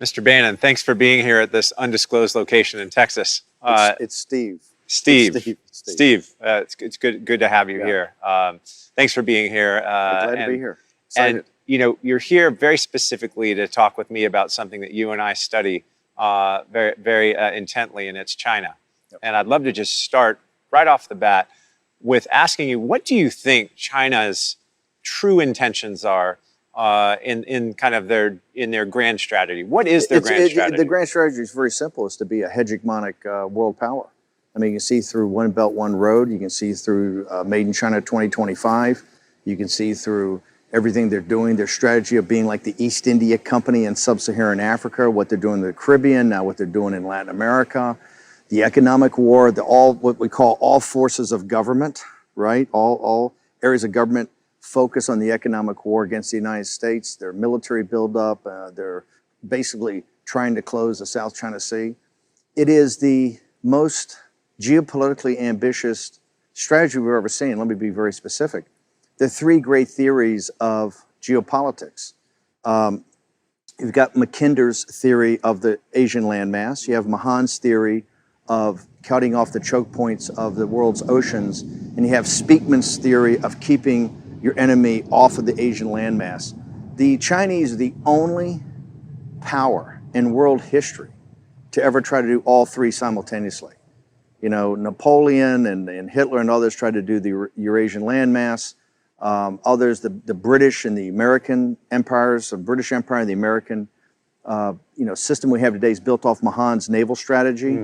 Mr. Bannon, thanks for being here at this undisclosed location in Texas. It's Steve. Steve, Steve. it's good to have you here. Thanks for being here. Glad to be here. Excited. And you're here very specifically to talk with me about something that you and I study very intently, and it's China. Yep. And I'd love to just start right off the bat with asking you, what do you think China's true intentions are in kind of their grand strategy? What is their grand strategy? The grand strategy is very simple. It's to be a hegemonic world power. I mean, you can see through One Belt, One Road. You can see through Made in China 2025. You can see through everything they're doing, their strategy of being like the East India Company in Sub-Saharan Africa, what they're doing in the Caribbean, now what they're doing in Latin America, the economic war, what we call all forces of government, right? All areas of government focus on the economic war against the United States, their military buildup, they're basically trying to close the South China Sea. It is the most geopolitically ambitious strategy we've ever seen. Let me be very specific. The three great theories of geopolitics. You've got Mackinder's theory of the Asian landmass. You have Mahan's theory of cutting off the choke points of the world's oceans. And you have Speakman's theory of keeping your enemy off of the Asian landmass. The Chinese are the only power in world history to ever try to do all three simultaneously. You know, Napoleon and Hitler and others tried to do the Eurasian landmass. Others, the British and the American empires, the British Empire and the American system we have today is built off Mahan's naval strategy,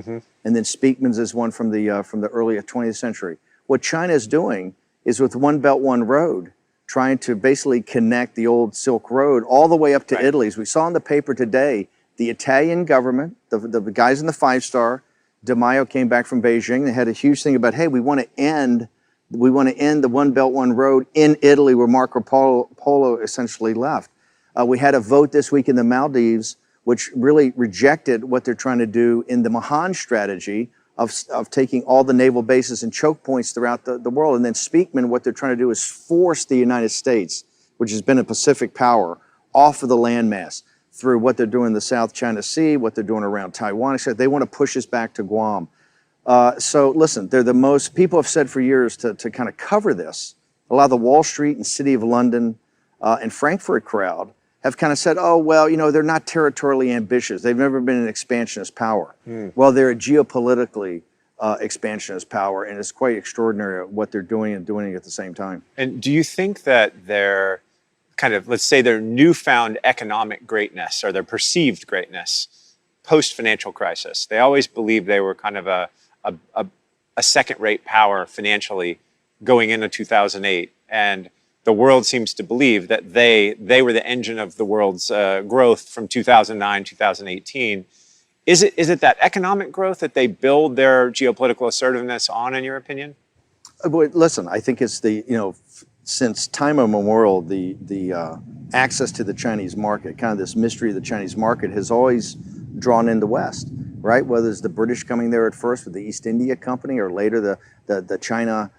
and then Speakman's is one from the early 20th century. What China is doing is with One Belt, One Road, trying to basically connect the old Silk Road all the way up to Italy. As we saw in the paper today, the Italian government, the guys in the five-star, De Maio came back from Beijing. They had a huge thing about, hey, we want to end the One Belt, One Road in Italy where Marco Polo essentially left. We had a vote this week in the Maldives which really rejected what they're trying to do in the Mahan strategy of taking all the naval bases and choke points throughout the world. And then Speakman, what they're trying to do is force the United States, which has been a Pacific power, off of the landmass through what they're doing in the South China Sea, what they're doing around Taiwan. They want to push us back to Guam. So listen, they're the most, people have said for years to kind of cover this. A lot of the Wall Street and City of London and Frankfurt crowd have kind of said, oh, well, they're not territorially ambitious. They've never been an expansionist power. Well, they're a geopolitically expansionist power, and it's quite extraordinary what they're doing and doing it at the same time. And do you think that their kind of, let's say, their newfound economic greatness or their perceived greatness post-financial crisis, they always believed they were kind of a second-rate power financially going into 2008, and the world seems to believe that they were the engine of the world's growth from 2009, 2018. Is it that economic growth that they build their geopolitical assertiveness on, in your opinion? Boy, listen, I think it's since time immemorial, the access to the Chinese market, kind of this mystery of the Chinese market, has always drawn in the West, right? Whether it's the British coming there at first with the East India Company, or later the China,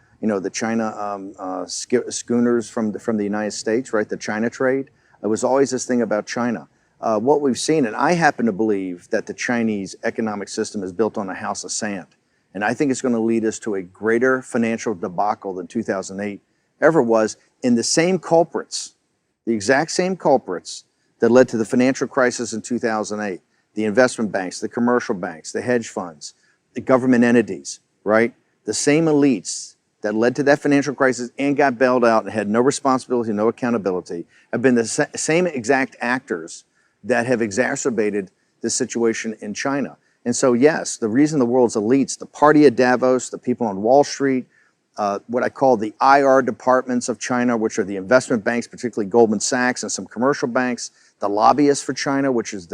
schooners from the United States, right? The China trade. It was always this thing about China. What we've seen, and I happen to believe that the Chinese economic system is built on a house of sand. And I think it's going to lead us to a greater financial debacle than 2008 ever was, in the same culprits, the exact same culprits that led to the financial crisis in 2008. The investment banks, the commercial banks, the hedge funds, the government entities, right? The same elites that led to that financial crisis and got bailed out and had no responsibility, no accountability, have been the same exact actors that have exacerbated the situation in China. And so, yes, the reason the world's elites, the party at Davos, the people on Wall Street, what I call the IR departments of China, which are the investment banks, particularly Goldman Sachs and some commercial banks, the lobbyists for China, which is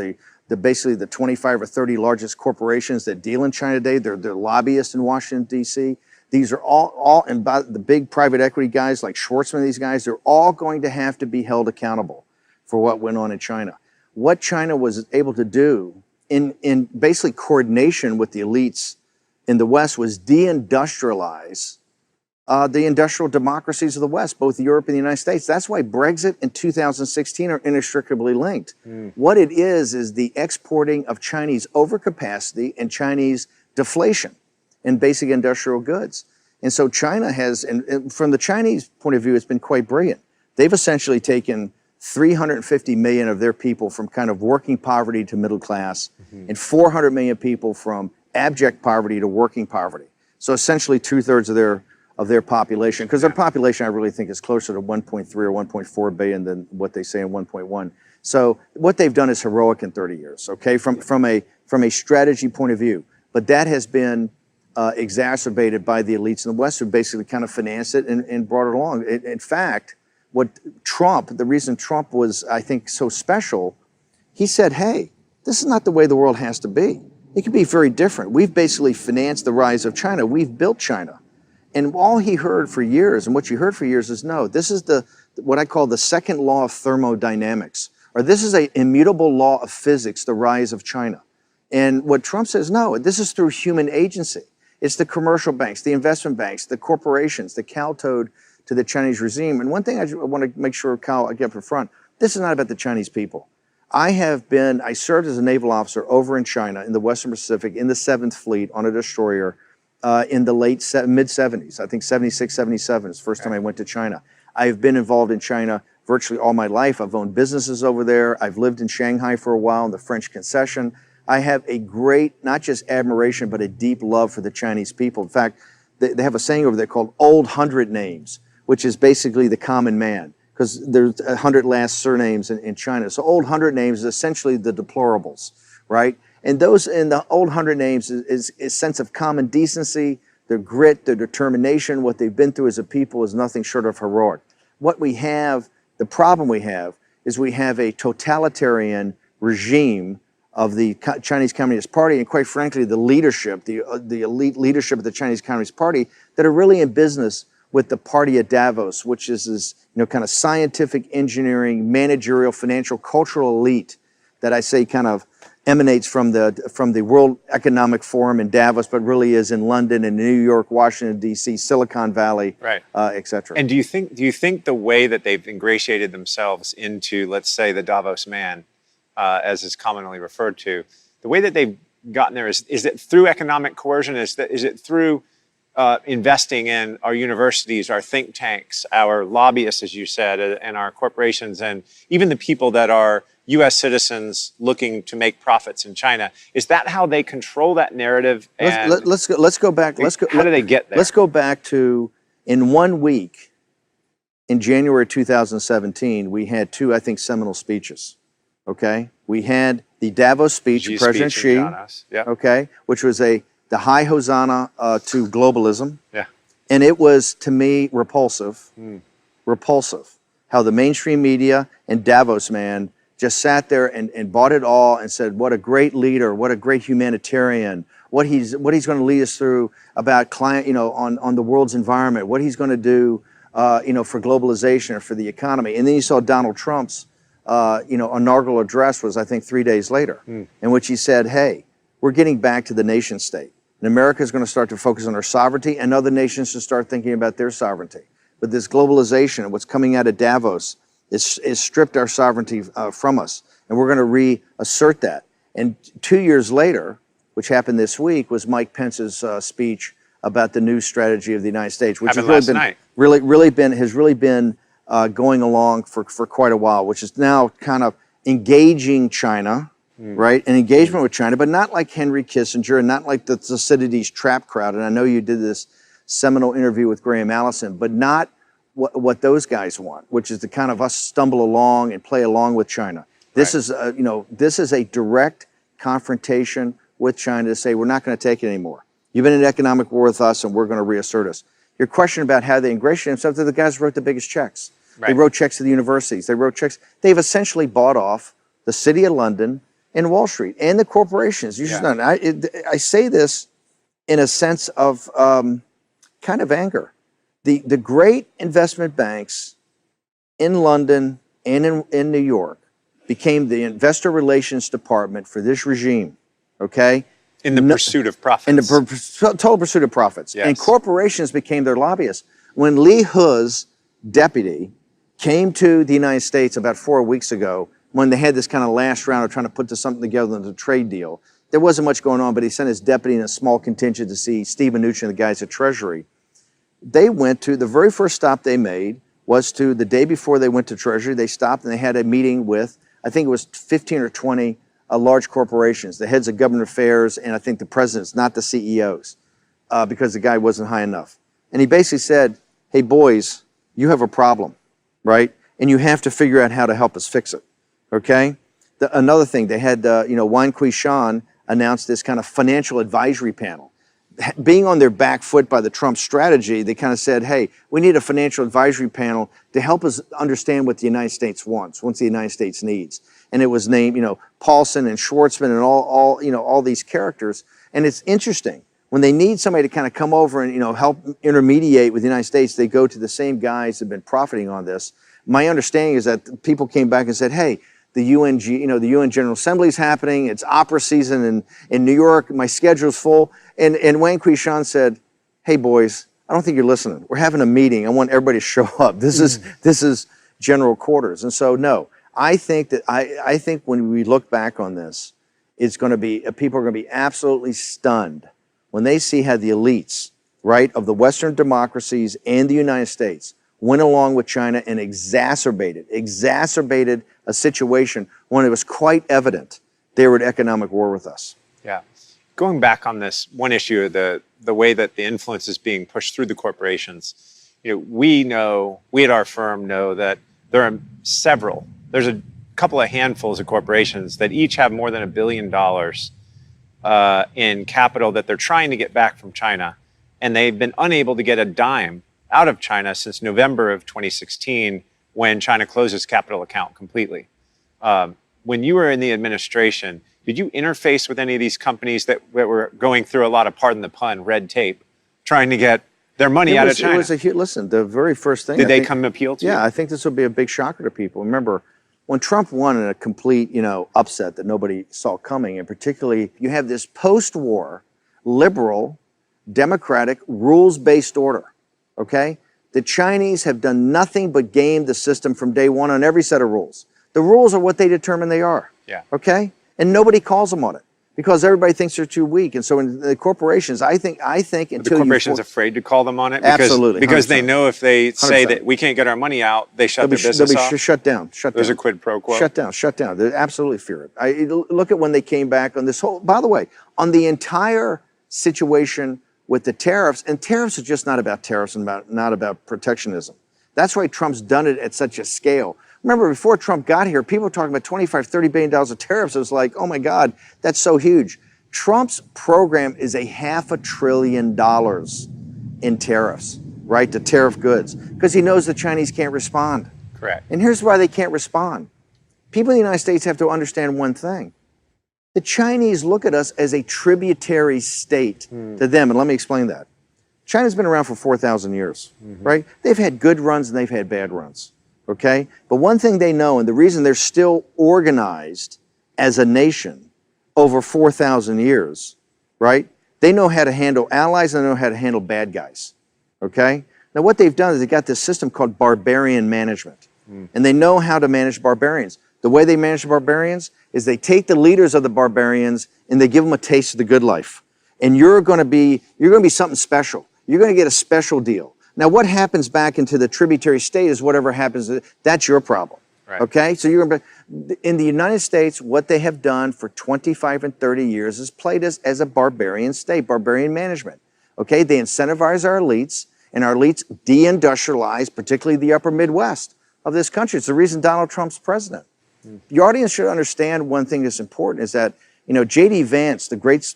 basically the 25 or 30 largest corporations that deal in China today. They're lobbyists in Washington, D.C. These are all, and by the big private equity guys like Schwartzman, these guys, they're all going to have to be held accountable for what went on in China. What China was able to do in basically coordination with the elites in the West was deindustrialize the industrial democracies of the West, both Europe and the United States. That's why Brexit and 2016 are inextricably linked. What it is the exporting of Chinese overcapacity and Chinese deflation in basic industrial goods. And so China has, and from the Chinese point of view, it's been quite brilliant. They've essentially taken 350 million of their people from kind of working poverty to middle class, and 400 million people from abject poverty to working poverty. So essentially 2/3 of their population, because their population I really think is closer to 1.3 or 1.4 billion than what they say in 1.1. So what they've done is heroic in 30 years, okay, from a strategy point of view. But that has been exacerbated by the elites in the West, who basically kind of financed it and brought it along. In fact, the reason Trump was, I think, so special, he said, hey, this is not the way the world has to be. It can be very different. We've basically financed the rise of China. We've built China. And all he heard for years, and what you heard for years is, no, this is what I call the second law of thermodynamics, or this is an immutable law of physics, the rise of China. And what Trump says, no, this is through human agency. It's the commercial banks, the investment banks, the corporations, the kowtowed to the Chinese regime. And one thing I want to make sure, Kyle, I get up front, this is not about the Chinese people. I served as a naval officer over in China, in the Western Pacific, in the 7th Fleet on a destroyer in the mid-70s. I think 76, 77 is the first time I went to China. I've been involved in China virtually all my life. I've owned businesses over there. I've lived in Shanghai for a while in the French concession. I have a great, not just admiration, but a deep love for the Chinese people. In fact, they have a saying over there called Old 100 Names, which is basically the common man, because there's 100 last surnames in China. So Old 100 Names is essentially the deplorables, right? And those in the Old 100 Names is a sense of common decency, their grit, their determination. What they've been through as a people is nothing short of heroic. What we have, the problem we have, is we have a totalitarian regime of the Chinese Communist Party, and quite frankly, the leadership, the elite leadership of the Chinese Communist Party, that are really in business with the party at Davos, which is this, kind of scientific, engineering, managerial, financial, cultural elite that I say kind of emanates from the World Economic Forum in Davos, but really is in London and New York, Washington D.C., Silicon Valley, right, et cetera. And do you think the way that they've ingratiated themselves into, let's say, the Davos man, as is commonly referred to, the way that they've gotten there is it through economic coercion? Is it through investing in our universities, our think tanks, our lobbyists, as you said, and our corporations, and even the people that are U.S. citizens looking to make profits in China? Is that how they control that narrative? Let's go back. How do they get there? Let's go back to, in 1 week, in January 2017, we had two, I think, seminal speeches. Okay, we had the Davos speech of President Xi, yep, okay, which was the high hosanna to globalism. Yeah. And it was, to me, repulsive. Repulsive. How the mainstream media and Davos man just sat there and bought it all and said, what a great leader, what a great humanitarian, what he's going to lead us through about climate, on the world's environment, what he's going to do, for globalization or for the economy. And then you saw Donald Trump's, inaugural address was, I think, 3 days later, in which he said, hey, we're getting back to the nation state. And America is going to start to focus on our sovereignty, and other nations should start thinking about their sovereignty. But this globalization and what's coming out of Davos is stripped our sovereignty from us, and we're going to reassert that. And 2 years later, which happened this week, was Mike Pence's speech about the new strategy of the United States, which has really been going along for quite a while, which is now kind of engaging China, right? An engagement with China, but not like Henry Kissinger and not like the Thucydides trap crowd. And I know you did this seminal interview with Graham Allison, but not what those guys want, which is to kind of us stumble along and play along with China. This is, this is a direct confrontation with China to say, we're not going to take it anymore. You've been in economic war with us, and we're going to reassert us. Your question about how they ingratiate themselves, the guys wrote the biggest checks. Right. They wrote checks to the universities. They wrote checks. They've essentially bought off the City of London and Wall Street and the corporations. I say this in a sense of kind of anger. The great investment banks in London and in New York became the investor relations department for this regime, okay? In the pursuit of profits. In the total pursuit of profits. Yes. And corporations became their lobbyists. When Lee He's deputy came to the United States about 4 weeks ago, when they had this kind of last round of trying to put something together in the trade deal, there wasn't much going on, but he sent his deputy and a small contingent to see Steve Mnuchin and the guys at Treasury. They went to, the very first stop they made was to, the day before they went to Treasury, they stopped and they had a meeting with, I think it was 15 or 20 large corporations, the heads of government affairs, and I think the presidents, not the CEOs, because the guy wasn't high enough. And he basically said, hey boys, you have a problem, right? And you have to figure out how to help us fix it, okay? Another thing, they had, Wang Qishan announced this kind of financial advisory panel. Being on their back foot by the Trump strategy, they kind of said, hey, we need a financial advisory panel to help us understand what the United States wants, what the United States needs. And it was named, Paulson and Schwartzman and all these characters. And it's interesting. When they need somebody to kind of come over and, help intermediate with the United States, they go to the same guys that have been profiting on this. My understanding is that people came back and said, hey, the UN General Assembly is happening. It's opera season in New York. My schedule's full. And Wang Qishan said, hey boys, I don't think you're listening. We're having a meeting. I want everybody to show up. This is general quarters. And so, no, I think when we look back on this, it's going to be, people are going to be absolutely stunned when they see how the elites, right, of the Western democracies and the United States went along with China and exacerbated a situation when it was quite evident they were at economic war with us. Yeah. Going back on this one issue, the way that the influence is being pushed through the corporations, we at our firm know that there are there's a couple of handfuls of corporations that each have more than $1 billion in capital that they're trying to get back from China. And they've been unable to get a dime out of China since November of 2016, when China closed its capital account completely. When you were in the administration, did you interface with any of these companies that were going through a lot of, pardon the pun, red tape, trying to get their money out of China? Listen, the very first thing. Did they come appeal to you? Yeah, I think this will be a big shocker to people. Remember, when Trump won in a complete, upset that nobody saw coming, and particularly you have this post-war, liberal, democratic, rules-based order, okay? The Chinese have done nothing but game the system from day one on every set of rules. The rules are what they determine they are, okay? And nobody calls them on it because everybody thinks they're too weak. And so in the corporations, I think until the corporation's afraid to call them on it? Absolutely. Because they know if they say 100%. That we can't get our money out, they shut their business off? They'll be shut down. There's a quid pro quo? Shut down. They absolutely fear it. Look at when they came back on this whole, by the way, on the entire situation with the tariffs, and tariffs are just not about tariffs and not about protectionism. That's why Trump's done it at such a scale. Remember, before Trump got here, people were talking about $25, $30 billion of tariffs. It was like, oh my God, that's so huge. Trump's program is $500 billion in tariffs, right, to tariff goods, because he knows the Chinese can't respond. Correct. And here's why they can't respond. People in the United States have to understand one thing. The Chinese look at us as a tributary state to them, and let me explain that. China's been around for 4,000 years, right? They've had good runs and they've had bad runs, okay? But one thing they know, and the reason they're still organized as a nation over 4,000 years, right? They know how to handle allies and they know how to handle bad guys, okay? Now what they've done is they got this system called barbarian management, and they know how to manage barbarians. The way they manage the barbarians is they take the leaders of the barbarians and they give them a taste of the good life. And you're going to be something special. You're going to get a special deal. Now, what happens back into the tributary state is whatever happens. That's your problem. Right. Okay? So you're going to, in the United States, what they have done for 25 and 30 years is played us as a barbarian state, barbarian management. Okay? They incentivize our elites, and our elites deindustrialize, particularly the upper Midwest of this country. It's the reason Donald Trump's president. Your audience should understand one thing that's important is that, J.D. Vance, the great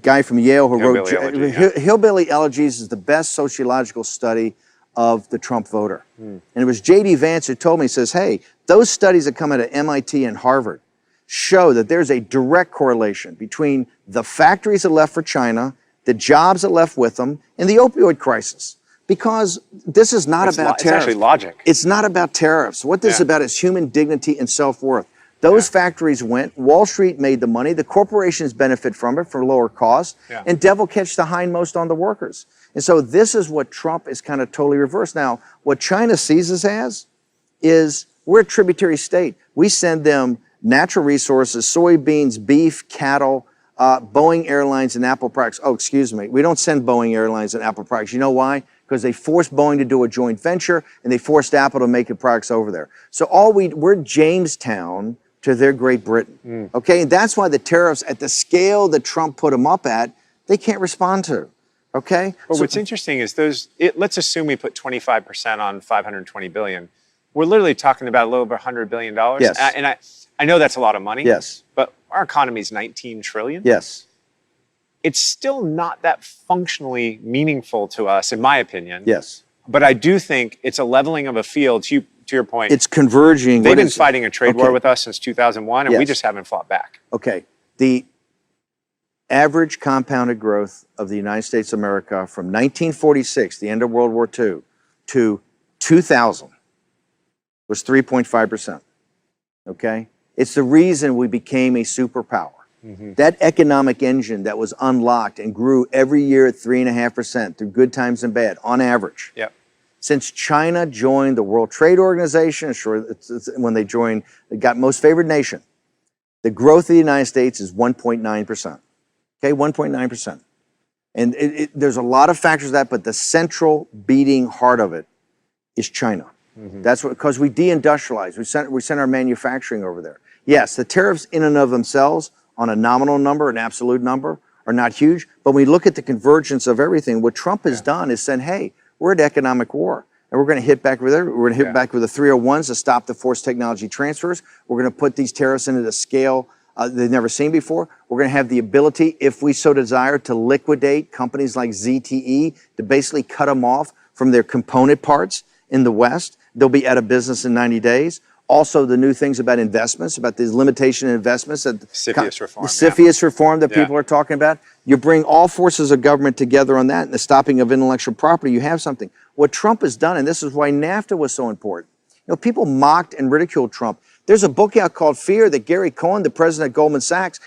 guy from Yale who wrote Hillbilly Elegies is the best sociological study of the Trump voter. And it was J.D. Vance who told me, he says, hey, those studies that come out of MIT and Harvard show that there's a direct correlation between the factories that left for China, the jobs that left with them, and the opioid crisis. Because this is not about tariffs. It's actually logic. It's not about tariffs. What this is about is human dignity and self-worth. Those factories went, Wall Street made the money, the corporations benefit from it for lower cost, and devil catch the hindmost on the workers. And so this is what Trump is kind of totally reversed. Now, what China sees us as is we're a tributary state. We send them natural resources, soybeans, beef, cattle, Boeing Airlines and Apple products. Oh, excuse me. We don't send Boeing Airlines and Apple products. You know why? Because they forced Boeing to do a joint venture and they forced Apple to make the products over there. So we're Jamestown to their Great Britain. Okay, and that's why the tariffs at the scale that Trump put them up at, they can't respond to. Okay. But so, what's interesting is let's assume we put 25% on 520 billion. We're literally talking about a little over $100 billion. Yes. And I know that's a lot of money. Yes. But our economy is 19 trillion. Yes. It's still not that functionally meaningful to us, in my opinion. Yes. But I do think it's a leveling of a field. To your point, it's converging. They've been fighting a trade war with us since 2001, and we just haven't fought back. Okay. The average compounded growth of the United States of America from 1946, the end of World War II, to 2000 was 3.5%. Okay? It's the reason we became a superpower. That economic engine that was unlocked and grew every year at 3.5% through good times and bad, on average. Yep. Since China joined the World Trade Organization, when they joined, they got most favored nation, the growth of the United States is 1.9%. Okay, 1.9%. And there's a lot of factors to that, but the central beating heart of it is China. That's what, because we deindustrialized. We sent our manufacturing over there. Yes, the tariffs in and of themselves on a nominal number, an absolute number, are not huge. But when we look at the convergence of everything, what Trump has done is said, hey, we're at economic war. And we're going to hit back with it. We're going to hit back with the 301s to stop the forced technology transfers. We're going to put these tariffs into the scale they've never seen before. We're going to have the ability, if we so desire, to liquidate companies like ZTE, to basically cut them off from their component parts in the West. They'll be out of business in 90 days. Also, the new things about investments, about these limitation in investments. CFIUS reform. The CFIUS reform that people are talking about. You bring all forces of government together on that and the stopping of intellectual property, you have something. What Trump has done, and this is why NAFTA was so important. You know, people mocked and ridiculed Trump. There's a book out called Fear that Gary Cohn, the president of Goldman Sachs,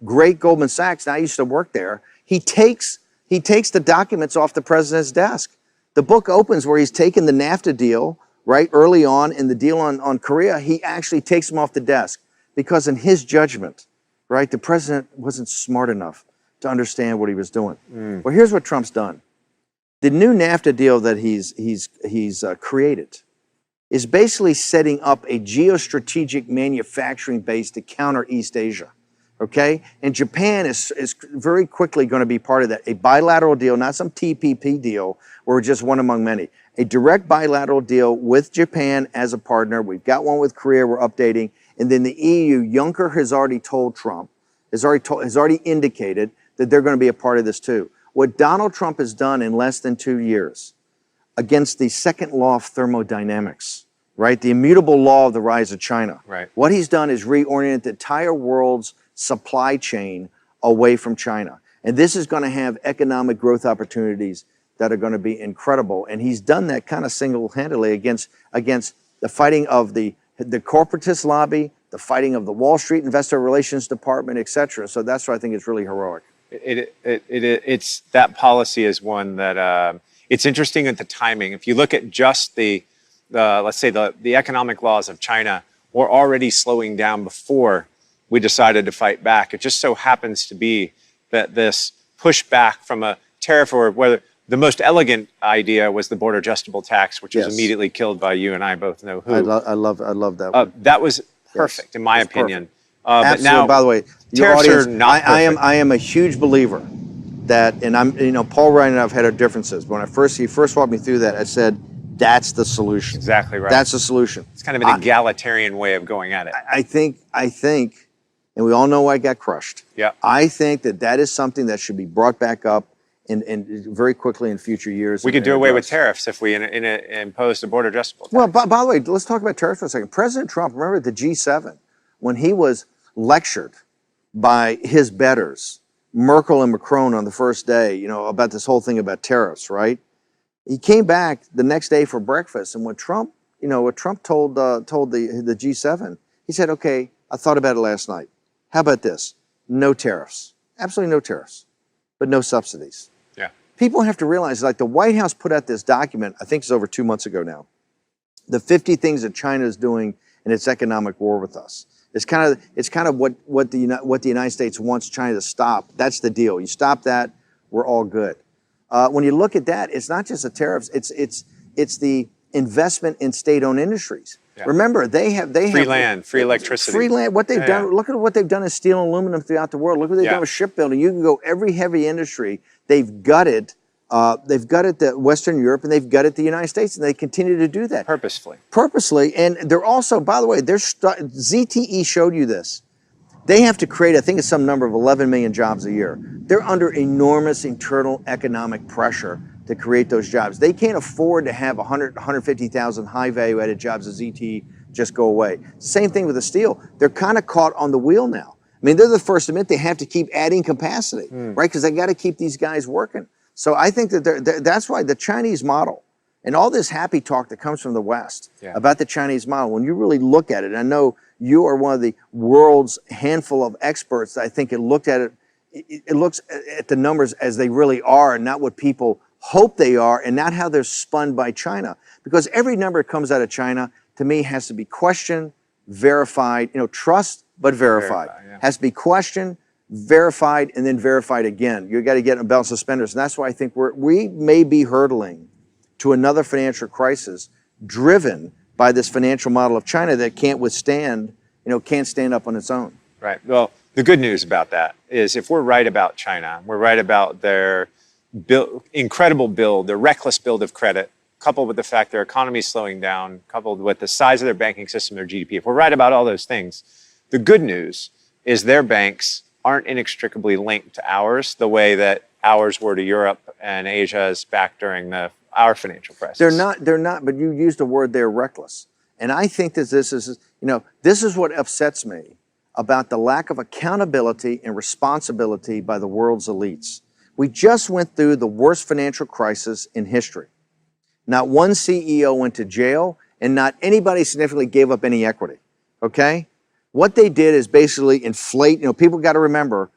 great Goldman Sachs, and I used to work there, he takes the documents off the president's desk. The book opens where he's taken the NAFTA deal, right, early on in the deal on Korea, he actually takes them off the desk because in his judgment, right, the president wasn't smart enough to understand what he was doing. Well, here's what Trump's done. The new NAFTA deal that he's created is basically setting up a geostrategic manufacturing base to counter East Asia, okay? And Japan is very quickly going to be part of that. A bilateral deal, not some TPP deal where we're just one among many. A direct bilateral deal with Japan as a partner. We've got one with Korea we're updating. And then the EU, Juncker has already told Trump, has already indicated that they're going to be a part of this too. What Donald Trump has done in less than 2 years against the second law of thermodynamics, right? The immutable law of the rise of China. Right. What he's done is reorient the entire world's supply chain away from China. And this is going to have economic growth opportunities that are going to be incredible. And he's done that kind of single-handedly against the fighting of the corporatist lobby, the fighting of the Wall Street Investor Relations Department, et cetera. So that's why I think it's really heroic. It's that policy is one that it's interesting at the timing. If you look at just let's say the economic laws of China were already slowing down before we decided to fight back. It just so happens to be that this pushback from a tariff, or whether the most elegant idea was the border adjustable tax, which was immediately killed by you and I both know who. I love that one. That was perfect, in my opinion. Absolutely. But now, by the way, your tariffs audience, are not perfect. I am a huge believer that, and Paul Ryan and I have had our differences. When he first walked me through that, I said, that's the solution. Exactly right. That's the solution. It's kind of an egalitarian way of going at it. I think, and we all know I got crushed. Yeah. I think that is something that should be brought back up in very quickly in future years. We could do away with tariffs if we imposed a border adjustable tax. Well, by the way, let's talk about tariffs for a second. President Trump, remember at the G7, when he was lectured by his betters, Merkel and Macron on the first day, about this whole thing about tariffs, right? He came back the next day for breakfast, and what Trump told the G7, he said, okay, I thought about it last night. How about this? No tariffs. Absolutely no tariffs, but no subsidies. Yeah. People have to realize, like the White House put out this document, I think it's over 2 months ago now, the 50 things that China is doing in its economic war with us. It's kind of what the United States wants China to stop. That's the deal. You stop that, we're all good. When you look at that, it's not just the tariffs. It's the investment in state-owned industries. Yeah. Remember, they have free land, free electricity, free land. What they've done. Look at what they've done in steel and aluminum throughout the world. Look what they've done with shipbuilding. You can go every heavy industry. They've gutted. They've gutted the Western Europe and they've gutted the United States, and they continue to do that purposely. And they're also, by the way, ZTE showed you this. They have to create, I think it's some number of 11 million jobs a year. They're under enormous internal economic pressure to create those jobs. They can't afford to have 150,000 high value added jobs at ZTE just go away. Same thing with the steel. They're kind of caught on the wheel now. I mean, they're the first to admit they have to keep adding capacity, right? Because they got to keep these guys working. So I think that that's why the Chinese model and all this happy talk that comes from the West about the Chinese model, when you really look at it, and I know you are one of the world's handful of experts that I think it looked at it, it looks at the numbers as they really are and not what people hope they are and not how they're spun by China. Because every number that comes out of China, to me, has to be questioned, verified, trust, but verified. Has to be questioned, verified, and then verified again. You got to get a belt and suspenders. And that's why I think we may be hurtling to another financial crisis driven by this financial model of China that can't withstand, can't stand up on its own. Right. Well, the good news about that is if we're right about China, we're right about their incredible build, their reckless build of credit, coupled with the fact their economy is slowing down, coupled with the size of their banking system, their GDP. If we're right about all those things, the good news is their banks aren't inextricably linked to ours the way that ours were to Europe and Asia's back during our financial crisis. They're not, but you used the word they're reckless. And I think that this is what upsets me about the lack of accountability and responsibility by the world's elites. We just went through the worst financial crisis in history. Not one CEO went to jail, and not anybody significantly gave up any equity, okay? What they did is basically inflate, people got to remember,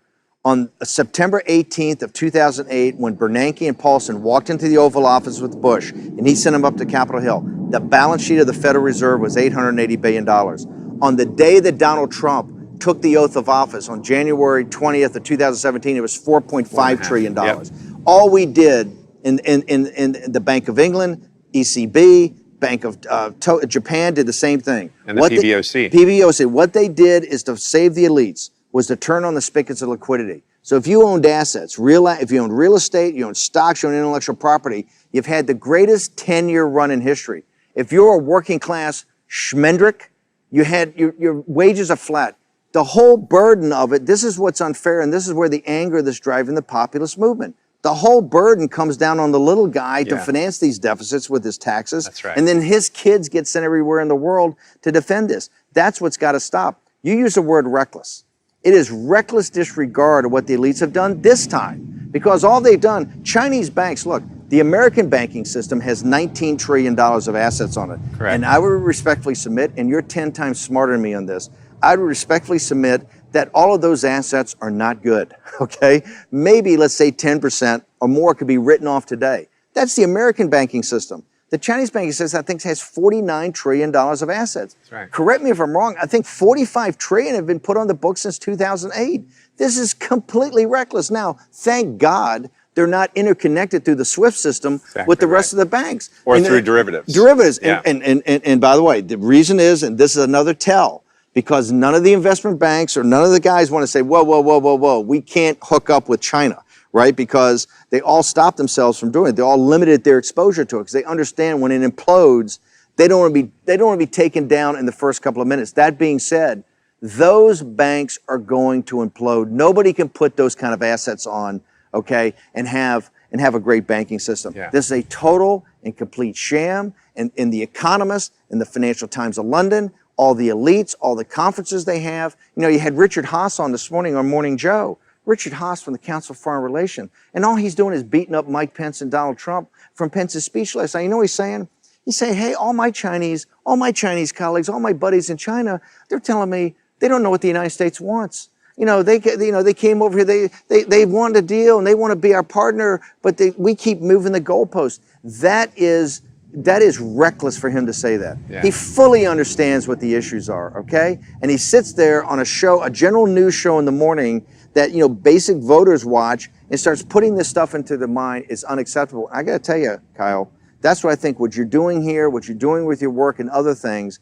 on September 18th of 2008, when Bernanke and Paulson walked into the Oval Office with Bush, and he sent them up to Capitol Hill, the balance sheet of the Federal Reserve was $880 billion. On the day that Donald Trump took the oath of office, on January 20th of 2017, it was $4.5 trillion. Yep. All we did in the Bank of England, ECB, Bank of Japan did the same thing. And the PBOC. PBOC. What they did is to save the elites, was to turn on the spigots of liquidity. So if you owned assets, if you owned real estate, you owned stocks, you owned intellectual property, you've had the greatest 10-year run in history. If you're a working class schmendrick, your wages are flat. The whole burden of it, this is what's unfair, and this is where the anger that's driving the populist movement. The whole burden comes down on the little guy to finance these deficits with his taxes. That's right. And then his kids get sent everywhere in the world to defend this. That's what's got to stop. You use the word reckless. It is reckless disregard of what the elites have done this time. Because all they've done, Chinese banks, look, the American banking system has $19 trillion of assets on it. Correct. And I would respectfully submit, and you're 10 times smarter than me on this, I would respectfully submit that all of those assets are not good, okay? Maybe, let's say 10% or more could be written off today. That's the American banking system. The Chinese banking system, I think, has $49 trillion of assets. That's right. Correct me if I'm wrong, I think $45 trillion have been put on the books since 2008. This is completely reckless. Now, thank God they're not interconnected through the SWIFT system with the rest of the banks. Or through derivatives. Derivatives. Yeah. And by the way, the reason is, and this is another tell, because none of the investment banks or none of the guys want to say, whoa, we can't hook up with China, right? Because they all stop themselves from doing it. They all limited their exposure to it because they understand when it implodes, they don't want to be taken down in the first couple of minutes. That being said, those banks are going to implode. Nobody can put those kind of assets on, okay, and have a great banking system. Yeah. This is a total and complete sham. And in The Economist, in the Financial Times of London, all the elites, all the conferences they have. You had Richard Haas on this morning on Morning Joe. Richard Haas from the Council of Foreign Relations. And all he's doing is beating up Mike Pence and Donald Trump from Pence's speech last night. You know what he's saying? He's saying, hey, all my Chinese colleagues, all my buddies in China, they're telling me They don't know what the United States wants. They came over here. They want a deal and they want to be our partner, but we keep moving the goalpost. That is reckless for him to say that. Yeah. He fully understands what the issues are, okay? And he sits there on a general news show in the morning that basic voters watch and starts putting this stuff into the mind is unacceptable. I got to tell you, Kyle, that's what I think. What you're doing here, what you're doing with your work and other things.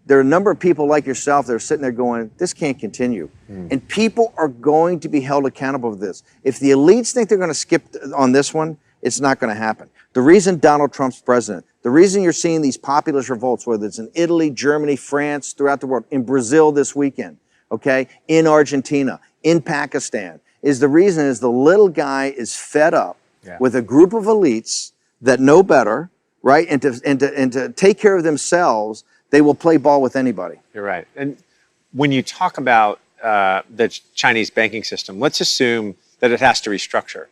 There are a number of people like yourself that are sitting there going, this can't continue. And people are going to be held accountable for this. If the elites think they're going to skip on this one, it's not going to happen. The reason Donald Trump's president, the reason you're seeing these populist revolts, whether it's in Italy, Germany, France, throughout the world, in Brazil this weekend, okay, in Argentina, in Pakistan, is the reason is the little guy is fed up with a group of elites that know better, right? And to take care of themselves, they will play ball with anybody. You're right. And when you talk about the Chinese banking system, let's assume that it has to restructure.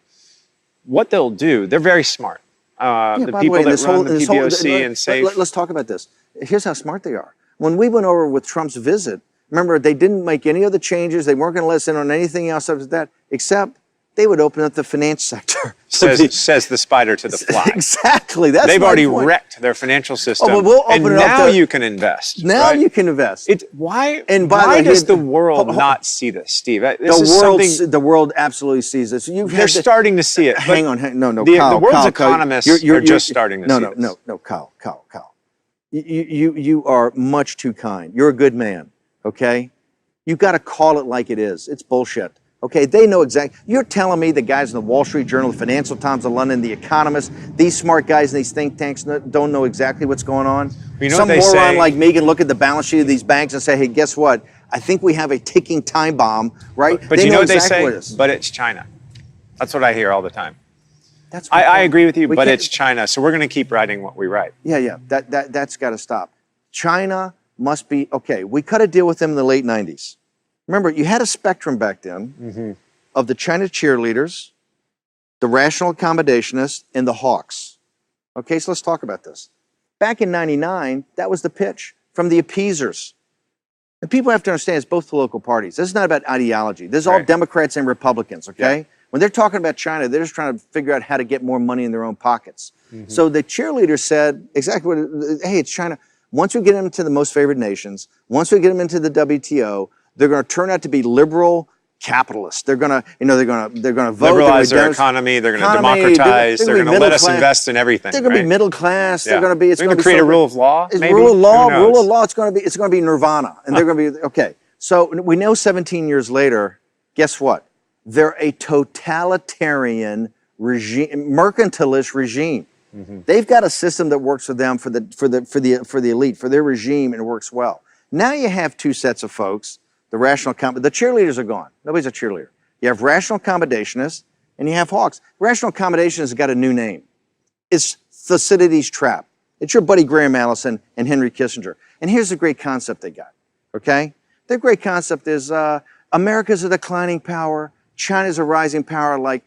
What they'll do, they're very smart. The people that run the PBOC and SAFE. Let's talk about this. Here's how smart they are. When we went over with Trump's visit, remember, they didn't make any other changes. They weren't going to let us in on anything else after that, except they would open up the finance sector. Says the spider to the fly. Exactly. They've already wrecked their financial system. Oh, but we'll open and it up now you can invest. Now right? you can invest. Why does the world not see this, Steve? The world absolutely sees this. They're starting to see it. Hang on. No, Kyle, the world's Kyle, economists are just starting to see this. No, Kyle. You are much too kind. You're a good man, okay? You got to call it like it is. It's bullshit. Okay, they know exactly. You're telling me the guys in the Wall Street Journal, the Financial Times of London, the Economist, these smart guys in these think tanks don't know exactly what's going on? Some moron like me can look at the balance sheet of these banks and say, hey, guess what? I think we have a ticking time bomb, right? But you know what they say? But it's China. That's what I hear all the time. I agree with you, but it's China. So we're going to keep writing what we write. Yeah. That's got to stop. China must be, okay, we cut a deal with them in the late 90s. Remember, you had a spectrum back then of the China cheerleaders, the rational accommodationists, and the hawks. Okay, so let's talk about this. Back in 99, that was the pitch from the appeasers. And people have to understand it's both political parties. This is not about ideology. This is all Democrats and Republicans, okay? Yeah. When they're talking about China, they're just trying to figure out how to get more money in their own pockets. So the cheerleaders said exactly what, hey, it's China. Once we get them into the most favored nations, once we get them into the WTO, they're going to turn out to be liberal capitalists. They're going to, they're going to vote. Liberalize their economy. They're going to democratize. They're going to let us invest in everything. They're going to be middle class. Yeah. They're going to be. It's going to create a rule of law. Maybe? Rule of law. It's going to be nirvana, and they're going to be okay. So we know 17 years later. Guess what? They're a totalitarian regime, mercantilist regime. They've got a system that works for them, for the elite, for their regime, and it works well. Now you have two sets of folks. The cheerleaders are gone. Nobody's a cheerleader. You have rational accommodationists and you have hawks. Rational accommodationist has got a new name. It's Thucydides' trap. It's your buddy Graham Allison and Henry Kissinger. And here's the great concept they got, okay? Their great concept is America's a declining power. China's a rising power, like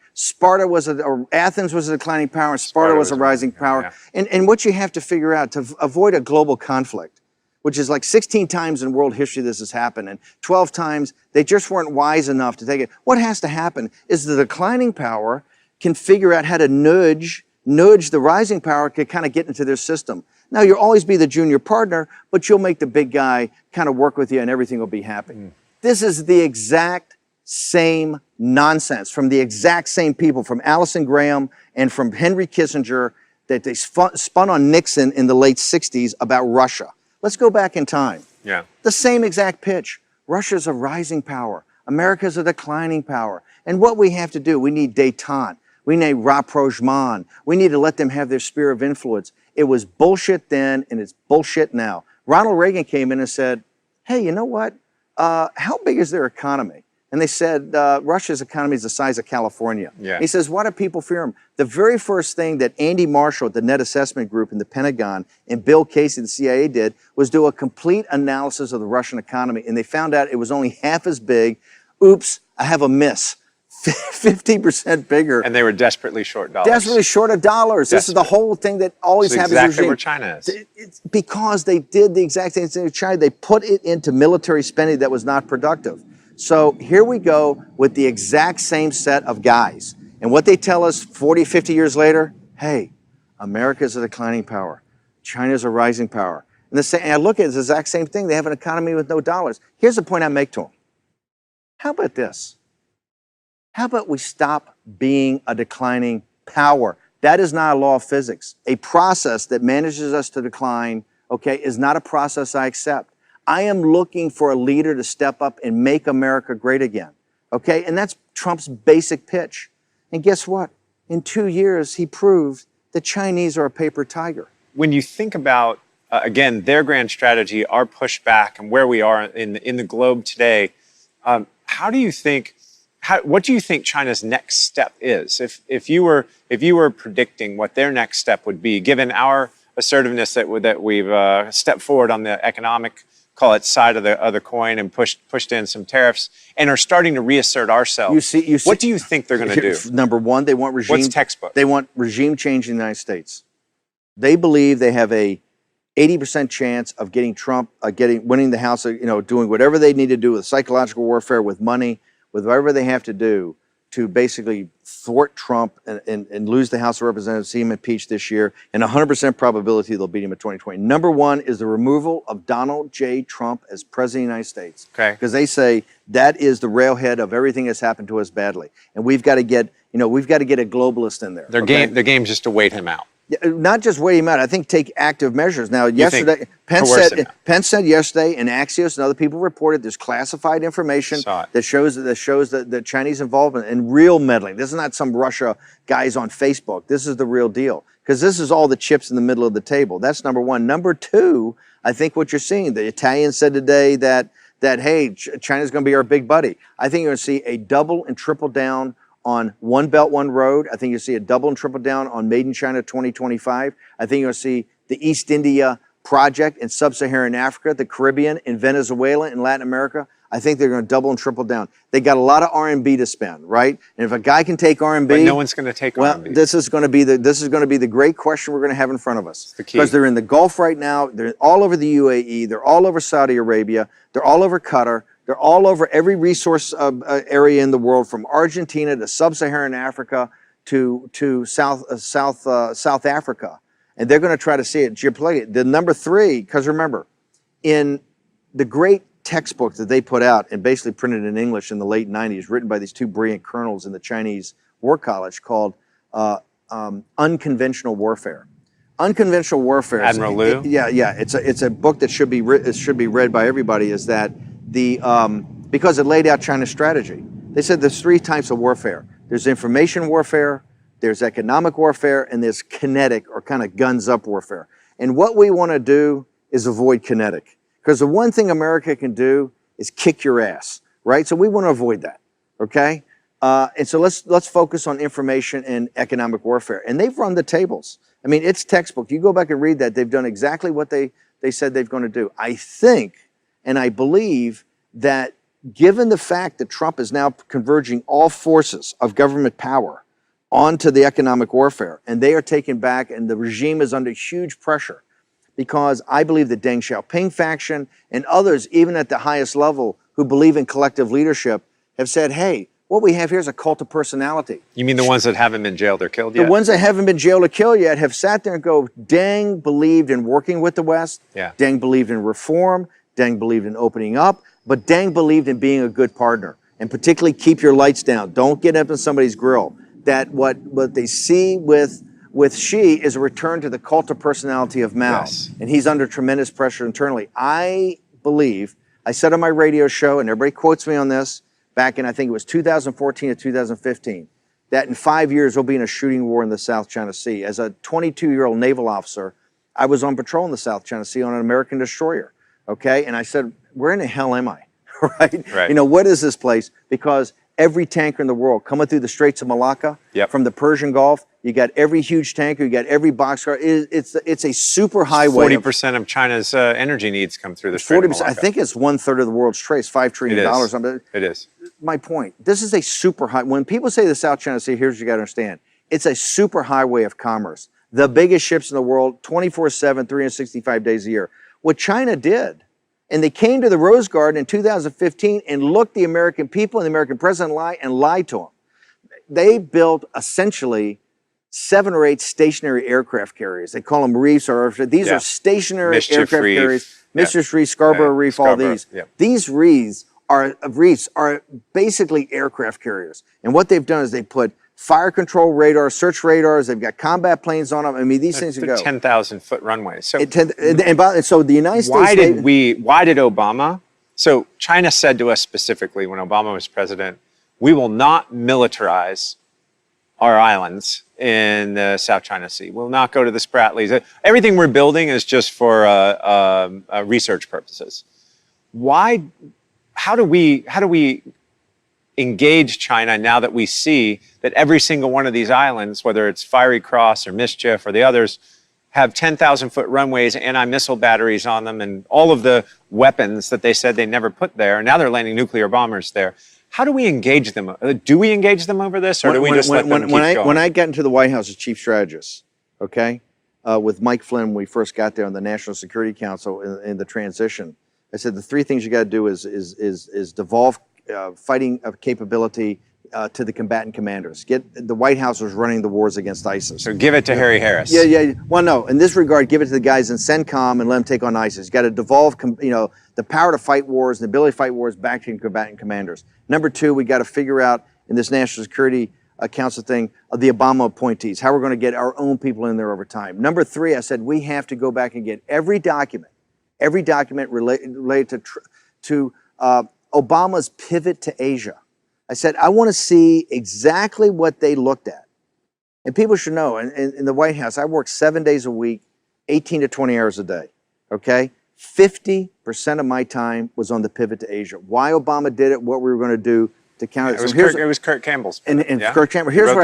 Athens was a declining power and Sparta was a rising power. Yeah. And what you have to figure out to avoid a global conflict, which is like 16 times in world history this has happened, and 12 times they just weren't wise enough to take it. What has to happen is the declining power can figure out how to nudge the rising power to kind of get into their system. Now, you'll always be the junior partner, but you'll make the big guy kind of work with you and everything will be happy. This is the exact same nonsense from the exact same people, from Allison Graham and from Henry Kissinger, that they spun on Nixon in the late 60s about Russia. Let's go back in time. Yeah. The same exact pitch. Russia's a rising power. America's a declining power. And what we have to do, we need détente. We need rapprochement. We need to let them have their sphere of influence. It was bullshit then, and it's bullshit now. Ronald Reagan came in and said, hey, you know what? How big is their economy? And they said, Russia's economy is the size of California. Yeah. He says, why do people fear him? The very first thing that Andy Marshall at the Net Assessment Group in the Pentagon and Bill Casey, the CIA, did was do a complete analysis of the Russian economy. And they found out it was only half as big. Oops, I have a miss. 50% bigger. And they were desperately short dollars. Desperately short of dollars. This is the whole thing that always It's happens. exactly where China is. It's because they did the exact same thing with China. They put it into military spending that was not productive. So here we go with the exact same set of guys. And what they tell us 40, 50 years later, hey, America is a declining power. China is a rising power. And I look at it, it's the exact same thing. They have an economy with no dollars. Here's the point I make to them. How about this? How about we stop being a declining power? That is not a law of physics. A process that manages us to decline, okay, is not a process I accept. I am looking for a leader to step up and make America great again, okay? And that's Trump's basic pitch. And guess what? In 2 years, he proved the Chinese are a paper tiger. When you think about, again, their grand strategy, our pushback, and where we are in the globe today, how do you think? What do you think China's next step is? If you were predicting what their next step would be, given our assertiveness that we've stepped forward on the economic, call it, side of the coin and pushed in some tariffs and are starting to reassert ourselves. You see, what do you think they're going to do? Number one, they want regime. What's textbook? They want regime change in the United States. They believe they have a 80% chance of getting Trump, winning the House, doing whatever they need to do with psychological warfare, with money, with whatever they have to do to basically thwart Trump and lose the House of Representatives, see him impeached this year, and 100% probability they'll beat him in 2020. Number one is the removal of Donald J. Trump as President of the United States. Okay. Because they say that is the railhead of everything that's happened to us badly. And we've got to get a globalist in there. Their game's just to wait him out. Not just wait him out. I think take active measures. Now, yesterday, Pence said yesterday, and Axios and other people reported there's classified information that shows the Chinese involvement and real meddling. This is not some Russia guys on Facebook. This is the real deal, because this is all the chips in the middle of the table. That's number one. Number two, I think what you're seeing, the Italians said today that hey, China's going to be our big buddy. I think you're going to see a double and triple down on One Belt, One Road. I think you'll see a double and triple down on Made in China 2025. I think you'll see the East India project in Sub-Saharan Africa, the Caribbean, in Venezuela, in Latin America. I think they're going to double and triple down. They got a lot of R&B to spend, right? And if a guy can take R&B, but no one's going to take R&B. Well, this is going to be the great question we're going to have in front of us. Because they're in the Gulf right now. They're all over the UAE. They're all over Saudi Arabia. They're all over Qatar. They're all over every resource area in the world, from Argentina to Sub-Saharan Africa to South Africa. And they're going to try to see it geopolitically. The number three, because remember, in the great textbook that they put out and basically printed in English in the late 90s, written by these two brilliant colonels in the Chinese War College, called Unconventional Warfare. Unconventional Warfare. Admiral Liu? Yeah. It's a book that should be read by everybody. Is that because it laid out China's strategy. They said there's three types of warfare. There's information warfare, there's economic warfare, and there's kinetic or kind of guns up warfare. And what we want to do is avoid kinetic. Because the one thing America can do is kick your ass, right? So we want to avoid that, okay? And so let's focus on information and economic warfare. And they've run the tables. I mean, it's textbook. You go back and read that. They've done exactly what they said they're going to do. I think, and I believe that given the fact that Trump is now converging all forces of government power onto the economic warfare, and they are taken back, and the regime is under huge pressure, because I believe the Deng Xiaoping faction and others, even at the highest level, who believe in collective leadership, have said, hey, what we have here is a cult of personality. You mean the ones that haven't been jailed or killed yet? The ones that haven't been jailed or killed yet have sat there and go, Deng believed in working with the West. Yeah. Deng believed in reform. Deng believed in opening up. But Deng believed in being a good partner. And particularly keep your lights down. Don't get up in somebody's grill. That what they see with Xi is a return to the cult of personality of Mao. Yes. And he's under tremendous pressure internally. I believe, I said on my radio show, and everybody quotes me on this, back in, I think it was 2014 or 2015, that in 5 years we'll be in a shooting war in the South China Sea. As a 22-year-old naval officer, I was on patrol in the South China Sea on an American destroyer, okay? And I said, where in the hell am I, right? You know, what is this place? Because every tanker in the world coming through the Straits of Malacca, from the Persian Gulf. You got every huge tanker, you got every boxcar. It's a super highway. 40% of China's energy needs come through the Strait of Malacca. I think it's 1/3 of the world's trade, $5 trillion. It is. My point, this is a super high, when people say the South China Sea, here's what you got to understand. It's a super highway of commerce. The biggest ships in the world, 24/7, 365 days a year. What China did, and they came to the Rose Garden in 2015 and looked the American people and the American president lied to them. They built essentially 7 or 8 stationary aircraft carriers. They call them reefs, or these are stationary aircraft carriers. Mischief Reef, Scarborough Reef, all these. These reefs are basically aircraft carriers. And what they've done is they put fire control radars, search radars. They've got combat planes on them. I mean, these things go 10,000-foot runways. So, so the United States. Why did Obama? So China said to us specifically when Obama was president, we will not militarize our islands in the South China Sea. We'll not go to the Spratlys. Everything we're building is just for research purposes. Why? How do we engage China now that we see that every single one of these islands, whether it's Fiery Cross or Mischief or the others, have 10,000-foot runways, anti-missile batteries on them, and all of the weapons that they said they never put there. Now they're landing nuclear bombers there. How do we engage them? Do we engage them over this, or do we just let them keep going? When I got into the White House as chief strategist, okay, with Mike Flynn when we first got there on the National Security Council in the transition, I said the 3 things you got to do is devolve fighting capability to the combatant commanders. The White House was running the wars against ISIS. So give it to Harry Harris. Yeah. Well, no. In this regard, give it to the guys in CENTCOM and let them take on ISIS. You got to devolve, the power to fight wars and the ability to fight wars back to combatant commanders. Number 2, we got to figure out in this National Security Council thing the Obama appointees, how we're going to get our own people in there over time. Number 3, I said we have to go back and get every document related to Obama's pivot to Asia. I said, I want to see exactly what they looked at. And people should know, in the White House, I worked 7 days a week, 18 to 20 hours a day, okay? 50% of my time was on the pivot to Asia. Why Obama did it, what we were going to do to counter it. It was Kurt Campbell's. Kurt Campbell. Here's what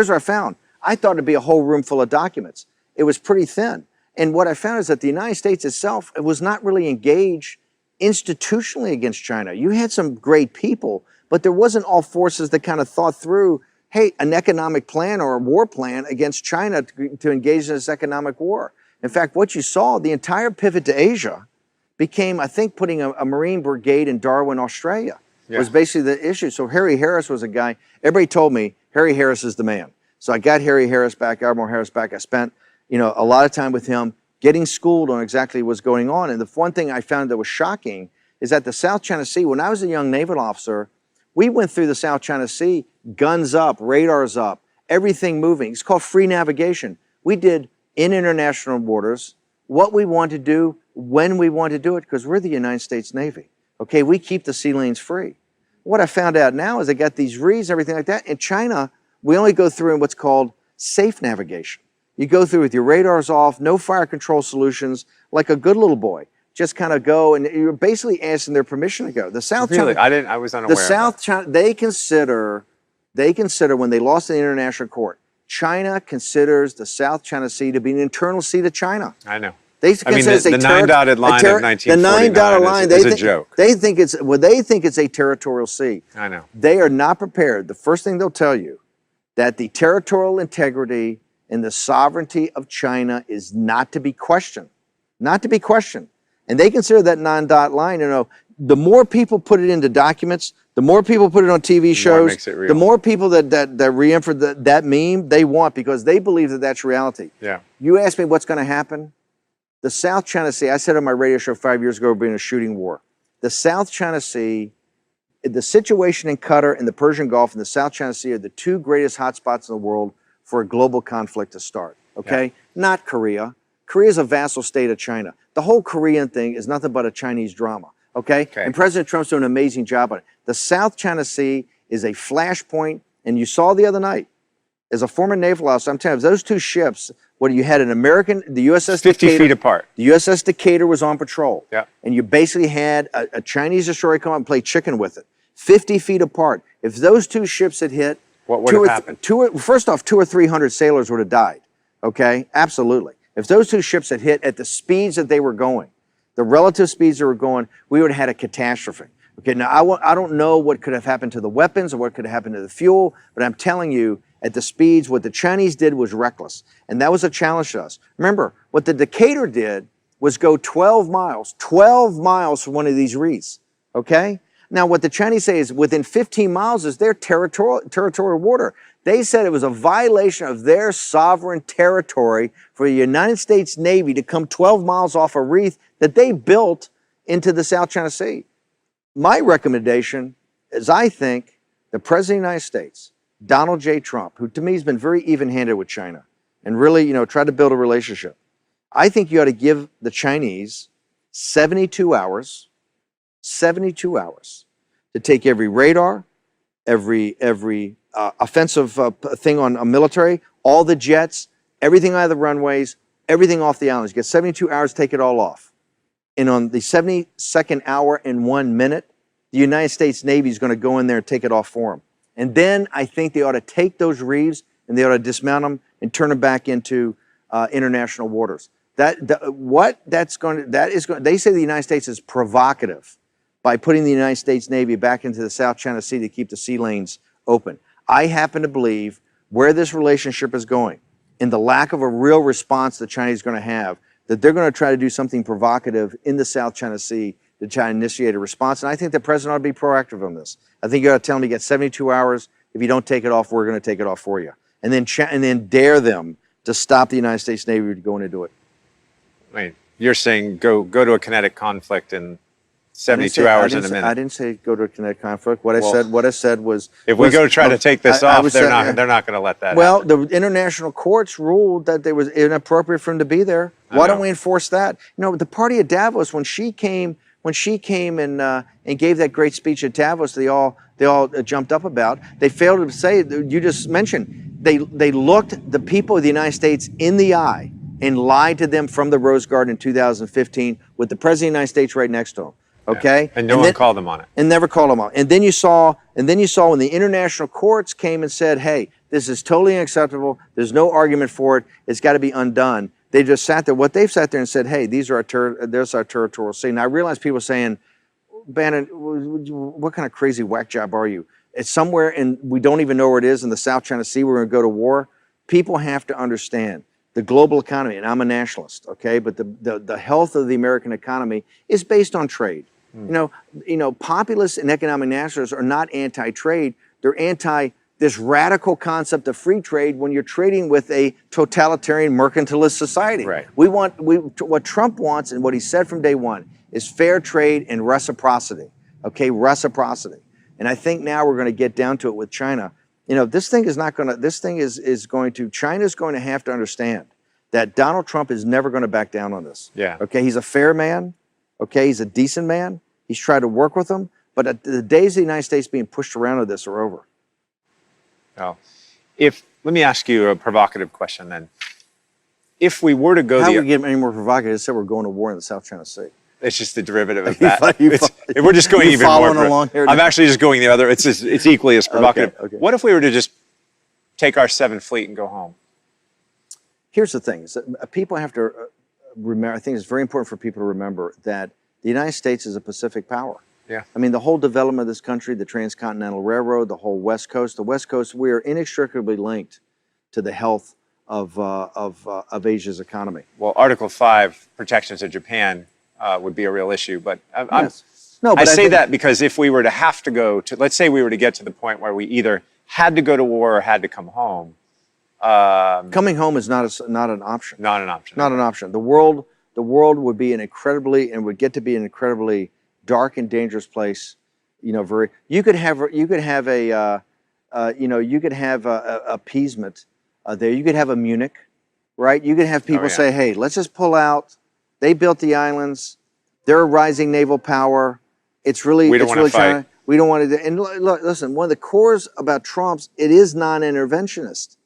I found. I thought it'd be a whole room full of documents. It was pretty thin. And what I found is that the United States itself was not really engaged institutionally against China. You had some great people, but there wasn't all forces that kind of thought through, hey, an economic plan or a war plan against China to engage in this economic war. In fact, what you saw, the entire pivot to Asia became, I think, putting a Marine brigade in Darwin, Australia, was basically the issue. So Harry Harris was a guy, everybody told me, Harry Harris is the man. So I got Harry Harris back, Admiral Harris back. I spent, a lot of time with him getting schooled on exactly what's going on. And the one thing I found that was shocking is that the South China Sea, when I was a young naval officer, we went through the South China Sea, guns up, radars up, everything moving. It's called free navigation. We did in international waters what we want to do, when we want to do it, because we're the United States Navy. Okay, we keep the sea lanes free. What I found out now is they got these reeds, everything like that. In China, we only go through in what's called safe navigation. You go through with your radars off, no fire control solutions, like a good little boy. Just kind of go, and you're basically asking their permission to go. The South China, I was unaware. The South China, they consider when they lost in the international court, China considers the South China Sea to be an internal sea to China. I know. They consider the 9-dotted line of 1949 the 9-dotted line is a joke. They think it's a territorial sea. I know. They are not prepared. The first thing they'll tell you, that the territorial integrity and the sovereignty of China is not to be questioned. Not to be questioned. And they consider that 9-dot line, the more people put it into documents, the more people put it on TV shows, the more people that re-infer that meme they want, because they believe that that's reality. Yeah. You ask me what's going to happen? The South China Sea, I said on my radio show 5 years ago, we're being a shooting war. The South China Sea, the situation in Qatar and the Persian Gulf and the South China Sea are the 2 greatest hotspots in the world for a global conflict to start, okay? Yeah. Not Korea. Korea is a vassal state of China. The whole Korean thing is nothing but a Chinese drama, okay? And President Trump's doing an amazing job on it. The South China Sea is a flashpoint, and you saw the other night, as a former naval officer, I'm telling you, those 2 ships, you had an American, the USS 50 feet apart. The USS Decatur was on patrol. Yeah. And you basically had a Chinese destroyer come up and play chicken with it. 50 feet apart. If those two ships had hit, What would have happened? First off, 200 or 300 sailors would have died. Okay, absolutely. If those two ships had hit at the speeds that they were going, the relative speeds they were going, we would have had a catastrophe. Okay, now I don't know what could have happened to the weapons or what could have happened to the fuel, but I'm telling you, at the speeds, what the Chinese did was reckless. And that was a challenge to us. Remember, what the Decatur did was go 12 miles from one of these reefs. Okay? Now, what the Chinese say is within 15 miles is their territorial water. They said it was a violation of their sovereign territory for the United States Navy to come 12 miles off a reef that they built into the South China Sea. My recommendation is I think the President of the United States, Donald J. Trump, who to me has been very even-handed with China and really, tried to build a relationship. I think you ought to give the Chinese 72 hours to take every radar, every offensive thing on a military, all the jets, everything out of the runways, everything off the islands. You get 72 hours to take it all off. And on the 72nd hour and 1 minute, the United States Navy is going to go in there and take it off for them. And then I think they ought to take those reefs and they ought to dismount them and turn them back into international waters. They say the United States is provocative by putting the United States Navy back into the South China Sea to keep the sea lanes open. I happen to believe where this relationship is going and the lack of a real response the Chinese are going to have, that they're going to try to do something provocative in the South China Sea to try to initiate a response. And I think the president ought to be proactive on this. I think you ought to tell them you get 72 hours. If you don't take it off, we're going to take it off for you. And then dare them to stop the United States Navy from going to do it. Wait, you're saying go to a kinetic conflict in 72 hours in a minute. I didn't say go to a kinetic conflict. What I said was if we go to try to take this off, they're not going to let that happen. The international courts ruled that it was inappropriate for him to be there. Why don't we enforce that? The party at Davos, when she came and gave that great speech at Davos, they all jumped up about. They failed to say, you just mentioned, they looked the people of the United States in the eye and lied to them from the Rose Garden in 2015 with the President of the United States right next to them. Okay, yeah. And no one called them on it. And never called them on. And then you saw when the international courts came and said, "Hey, this is totally unacceptable. There's no argument for it. It's got to be undone." They just sat there. What they've sat there and said, "Hey, there's our territorial sea." Now I realize people saying, "Bannon, what kind of crazy whack job are you? It's somewhere and we don't even know where it is in the South China Sea. We're going to go to war." People have to understand the global economy, and I'm a nationalist, okay? But the health of the American economy is based on trade. Populists and economic nationalists are not anti-trade. They're anti this radical concept of free trade when you're trading with a totalitarian mercantilist society. Right. What Trump wants and what he said from day one is fair trade and reciprocity. Okay, reciprocity. And I think now we're going to get down to it with China. China's going to have to understand that Donald Trump is never going to back down on this. Yeah. Okay, he's a fair man. Okay, he's a decent man. He's tried to work with them, but the days of the United States being pushed around with this are over. Well, let me ask you a provocative question then. If we were to go How do we get any more provocative? I said we're going to war in the South China Sea. It's just the derivative of that. If we're just going even more, along here, I'm actually just going the other. It's equally as provocative. Okay. What if we were to just take our 7th Fleet and go home? Here's the thing: is that people have to remember. I think it's very important for people to remember that the United States is a Pacific power. Yeah. I mean, the whole development of this country, the Transcontinental Railroad, the whole West Coast, we are inextricably linked to the health of Asia's economy. Well, Article 5 protections of Japan would be a real issue, but yes. I say that because if we were to have to go to, let's say we were to get to the point where we either had to go to war or had to come home. Coming home is not an option. Not an option. Not an option. The world would be would get to be an incredibly dark and dangerous place. You could have appeasement there. You could have a Munich, right? You could have people say, "Hey, let's just pull out. They built the islands. They're a rising naval power. It's really China. We don't want to." And look, listen, one of the cores about Trump's, it is non-interventionist.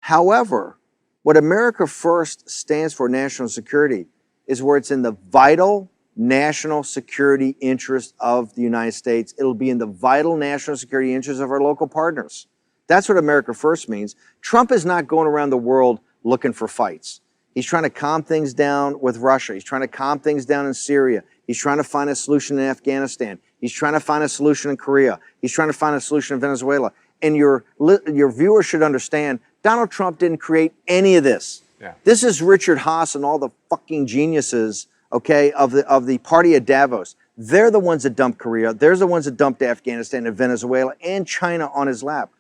However, what America First stands for, national security, is where it's in the vital national security interest of the United States. It'll be in the vital national security interest of our local partners. That's what America First means. Trump is not going around the world looking for fights. He's trying to calm things down with Russia. He's trying to calm things down in Syria. He's trying to find a solution in Afghanistan. He's trying to find a solution in Korea. He's trying to find a solution in Venezuela. And your viewers should understand, Donald Trump didn't create any of this. Yeah. This is Richard Haas and all the fucking geniuses, okay, of the party of Davos. They're the ones that dumped Korea. They're the ones that dumped Afghanistan and Venezuela and China on his lap.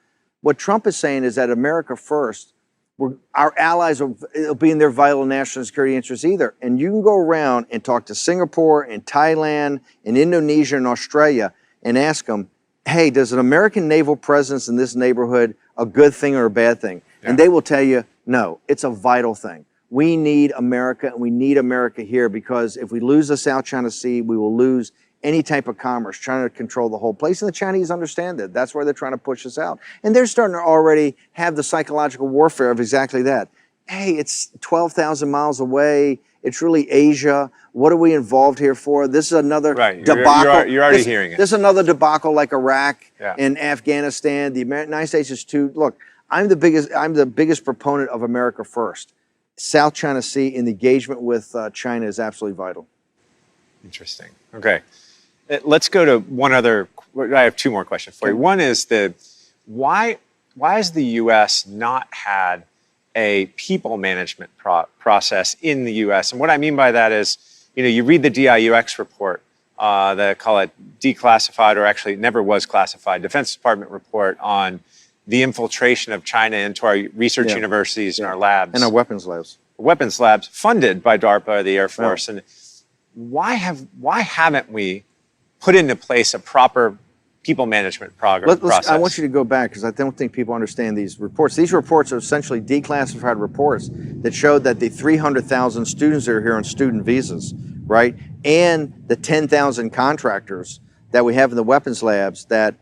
What Trump is saying is that America First, our allies will be in their vital national security interests either. And you can go around and talk to Singapore and Thailand and Indonesia and Australia and ask them, hey, does an American naval presence in this neighborhood a good thing or a bad thing? Yeah. And they will tell you, no, it's a vital thing. We need America, and we need America here, because if we lose the South China Sea, we will lose any type of commerce, trying to control the whole place. And the Chinese understand that. That's why they're trying to push us out. And they're starting to already have the psychological warfare of exactly that. Hey, it's 12,000 miles away. It's really Asia. What are we involved here for? This is another debacle. You're already hearing it. This is another debacle like Iraq yeah. and Afghanistan. The United States is too. Look, I'm the biggest proponent of America First. South China Sea and the engagement with China is absolutely vital. Interesting. Okay. Let's go to one other. I have two more questions for you. One is why has the U.S. not had a people management process in the U.S.? And what I mean by that is, you read the DIUX report, they call it declassified, or actually it never was classified, Defense Department report on the infiltration of China into our research universities and our labs. And our weapons labs. Weapons labs funded by DARPA, the Air Force. Yeah. And why haven't we put into place a proper people management process? I want you to go back, because I don't think people understand these reports. These reports are essentially declassified reports that showed that the 300,000 students that are here on student visas, right, and the 10,000 contractors that we have in the weapons labs that,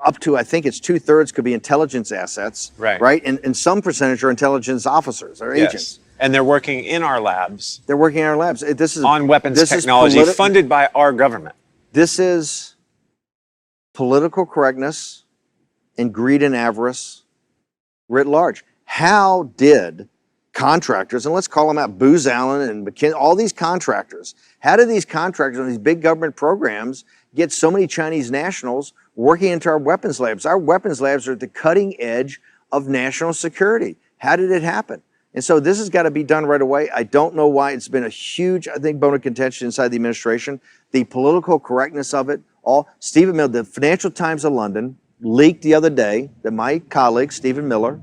up to, I think it's 2/3 could be intelligence assets, right? And some percentage are intelligence officers or agents. And they're working in our labs. They're working in our labs. This is on weapons technology funded by our government. This is political correctness and greed and avarice writ large. How did contractors, and let's call them out, Booz Allen and McKinsey, all these contractors, how did these contractors on these big government programs get so many Chinese nationals working into our weapons labs? Our weapons labs are at the cutting edge of national security. How did it happen? And so this has got to be done right away. I don't know why it's been a huge, I think, bone of contention inside the administration. The political correctness of it all. Stephen Miller, the Financial Times of London, leaked the other day that my colleague, Stephen Miller,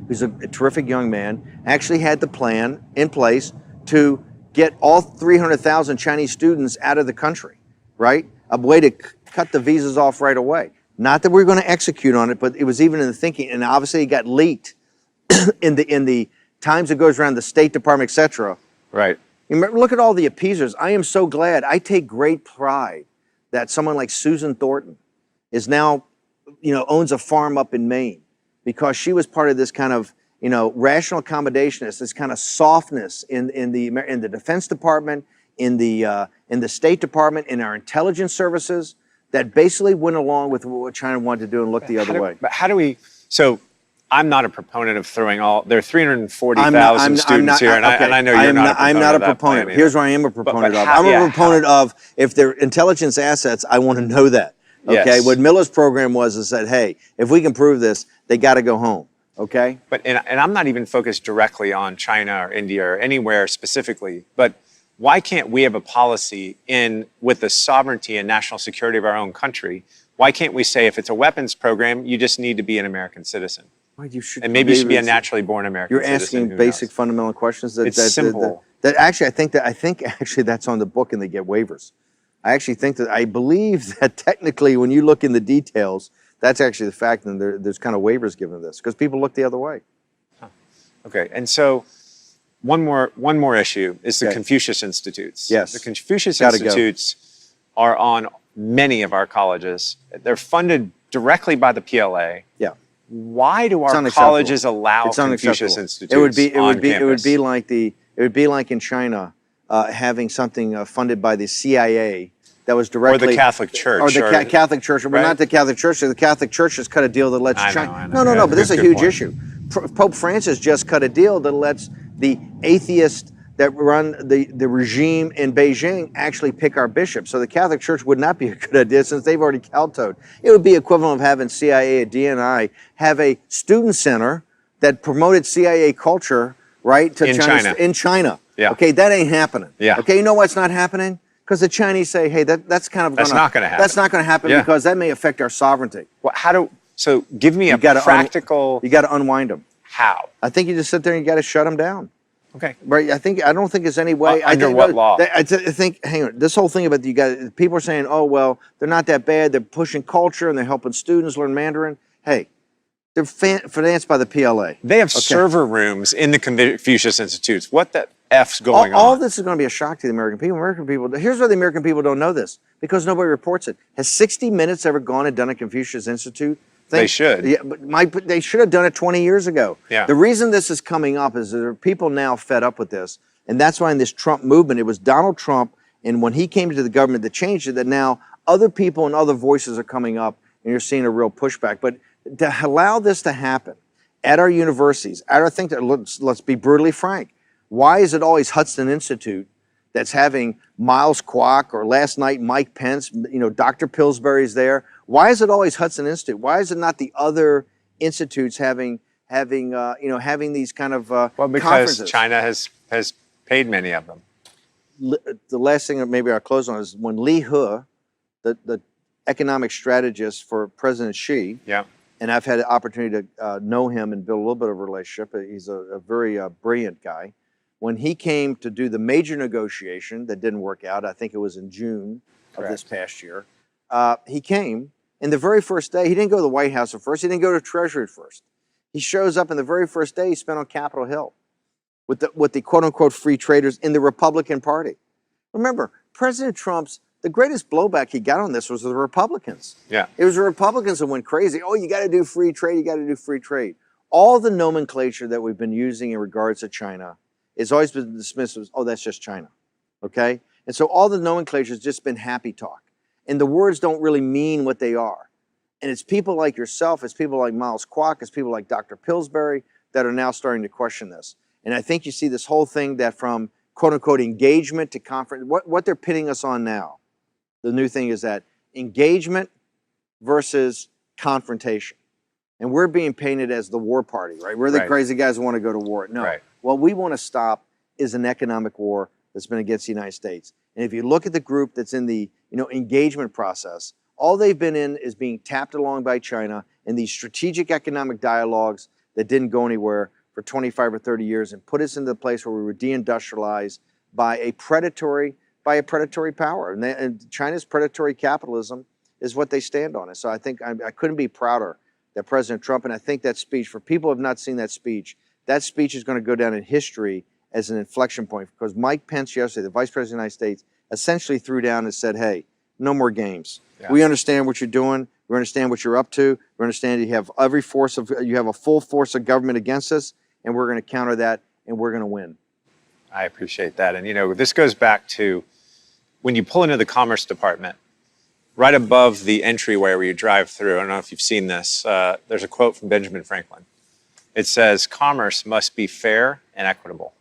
who's a terrific young man, actually had the plan in place to get all 300,000 Chinese students out of the country, right? A way to cut the visas off right away. Not that we're going to execute on it, but it was even in the thinking, and obviously it got leaked in the times it goes around the State Department, et cetera. Right. Look at all the appeasers. I am so glad. I take great pride that someone like Susan Thornton is now, owns a farm up in Maine, because she was part of this kind of, rational accommodationist, this kind of softness in the Defense Department, in the State Department, in our intelligence services, that basically went along with what China wanted to do and looked the other way. But how do we? So I'm not a proponent of throwing there are 340,000 students here, and I know you're not a proponent. I'm not a proponent. Here's what I am a proponent of. I'm a proponent of, if they're intelligence assets, I want to know that. Okay. Yes. What Miller's program was is that, hey, if we can prove this, they got to go home. Okay. But and I'm not even focused directly on China or India or anywhere specifically, but why can't we have a policy with the sovereignty and national security of our own country? Why can't we say, if it's a weapons program, you just need to be an American citizen? Well, you should, and maybe you should be a naturally born American citizen. You're asking basic fundamental questions. It's simple. I think actually that's on the book and they get waivers. I believe that technically when you look in the details, that's actually the fact, and there's kind of waivers given to this because people look the other way. Huh. Okay, and so one more issue is the Confucius Institutes. Yes. The Confucius Institutes are on many of our colleges. They're funded directly by the PLA. Yeah. Why do our colleges allow Confucius Institutes? It would be like in China having something funded by the CIA that was directly... Or the Catholic Church. Or the Catholic Church. Well, right? not the Catholic Church. The Catholic Church has cut a deal that lets China... I know. No, but this is a huge point. issue. Pope Francis just cut a deal that lets the atheists that run the regime in Beijing actually pick our bishops. So the Catholic Church would not be a good idea since they've already kowtowed. It would be equivalent of having CIA or DNI have a student center that promoted CIA culture, right, to China. In China. Yeah. Okay, that ain't happening. Yeah. Okay, you know why it's not happening? Because the Chinese say, hey, that's kind of That's not going to happen. That's not going to happen because that may affect our sovereignty. Well, so give me a practical... You got to unwind them. How? I think you just sit there and you got to shut them down. Okay. Right. I don't think there's any way. Under what law? I think, hang on, this whole thing about people are saying, oh, well, they're not that bad. They're pushing culture and they're helping students learn Mandarin. Hey, they're financed by the PLA. They have server rooms in the Confucius Institutes. What the F's going on? All of this is going to be a shock to the American people. Here's why the American people don't know this, because nobody reports it. Has 60 Minutes ever gone and done a Confucius Institute? They should. Yeah, but they should have done it 20 years ago. Yeah. The reason this is coming up is there are people now fed up with this. And that's why in this Trump movement, it was Donald Trump, and when he came to the government that changed it, that now other people and other voices are coming up, and you're seeing a real pushback. But to allow this to happen at our universities, let's be brutally frank, why is it always Hudson Institute that's having Miles Kwok, or last night Mike Pence, Dr. Pillsbury's there? Why is it always Hudson Institute? Why is it not the other institutes having these kind of well, because conferences? China has paid many of them. The last thing that maybe I'll close on is when Li He, the economic strategist for President Xi, and I've had the opportunity to know him and build a little bit of a relationship. He's a very brilliant guy. When he came to do the major negotiation that didn't work out, I think it was in June of this past year, he came, and the very first day, he didn't go to the White House at first, he didn't go to Treasury at first. He shows up, and the very first day he spent on Capitol Hill with the quote-unquote free traders in the Republican Party. Remember, President Trump's, the greatest blowback he got on this was the Republicans. Yeah. It was the Republicans that went crazy. Oh, you got to do free trade, you got to do free trade. All the nomenclature that we've been using in regards to China has always been dismissed as, oh, that's just China, okay? And so all the nomenclature has just been happy talk. And the words don't really mean what they are. And it's people like yourself, it's people like Miles Kwok, it's people like Dr. Pillsbury that are now starting to question this. And I think you see this whole thing that from quote-unquote engagement to conference, what they're pitting us on now, the new thing is that engagement versus confrontation. And we're being painted as the war party, right? We're the crazy guys who want to go to war. No, what we want to stop is an economic war that's been against the United States. And if you look at the group that's in the engagement process, all they've been in is being tapped along by China in these strategic economic dialogues that didn't go anywhere for 25 or 30 years and put us into the place where we were deindustrialized by a predatory power. And China's predatory capitalism is what they stand on. And so I think I couldn't be prouder that President Trump, and I think that speech, for people who have not seen that speech is going to go down in history as an inflection point, because Mike Pence yesterday, the Vice President of the United States, essentially threw down and said, hey, no more games. Yeah. We understand what you're doing. We understand what you're up to. We understand you have you have a full force of government against us, and we're going to counter that, and we're going to win. I appreciate that. And this goes back to when you pull into the Commerce Department, right above the entryway where you drive through, I don't know if you've seen this, there's a quote from Benjamin Franklin. It says, commerce must be fair and equitable.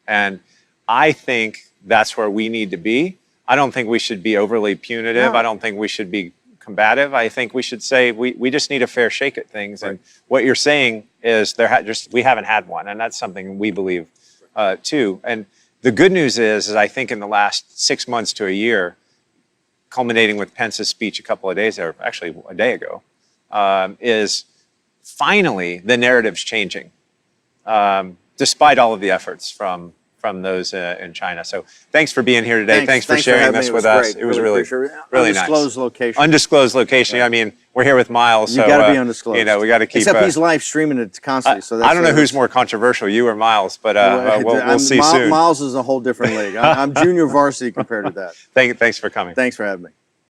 And I think that's where we need to be. I don't think we should be overly punitive. No. I don't think we should be combative. I think we should say we just need a fair shake at things. Right. And what you're saying is we haven't had one, and that's something we believe too. And the good news is I think in the last 6 months to a year, culminating with Pence's speech a couple of days, or actually a day ago, is finally the narrative's changing, despite all of the efforts from those in China. So thanks for being here today. Thanks for sharing this with us. It was really nice. Undisclosed location. Undisclosed location. Yeah. I mean, we're here with Miles. You got to be undisclosed. We got to keep. Except he's live streaming it constantly. So that's I don't know who's more controversial, you or Miles, but we'll see soon. Miles is a whole different league. I'm junior varsity compared to that. Thanks for coming. Thanks for having me.